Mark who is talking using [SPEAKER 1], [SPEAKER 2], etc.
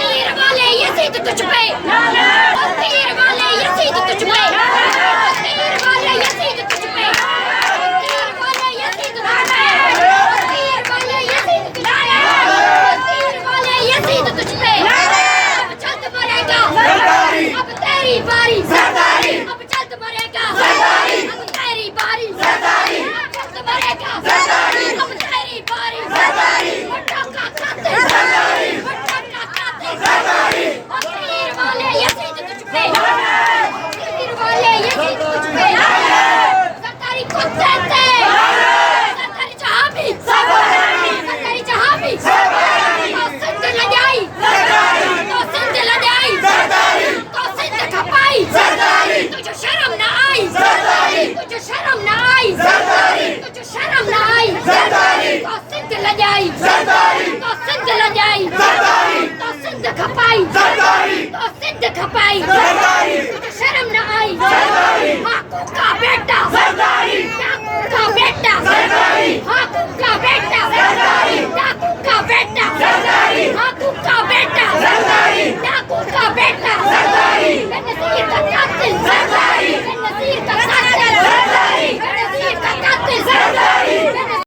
[SPEAKER 1] तीर वाले यजीद तुझ पे, तीर वाले यजीद तुझ पे, तीर वाले यजीद तुझ पे, तीर वाले यजीद तुझ पे, तीर वाले यजीद तुझ पे, तीर वाले यजीद तुझ पे। अब जल्द मरेगा सरदारी, अब तेरी बारी सरदारी, अब जल्द मरेगा सरदारी, अब तेरी बारी सरदारी, अब जल्द मरेगा सरदारी, अब तेरी बारी सरदारी, पटाखा खाते सरदारी, पटाखा खाते सरदारी, और तीर वाले यजीद तुझ पे, तीर वाले यजीद तुझ पे, सरदारी कुत्ते थे, सरदारी जहाँ भी सरदारी जहाँ भी तो सिंध लजाई सरदारी, तो सिंध लजाई सरदारी, तो सिंध खपाई सरदारी, तुझे शर्म न आई सरदारी, तुझे शर्म न आई सरदारी, तुझे शर्म न आई सरदारी, तो सिंध लजाई सरदारी।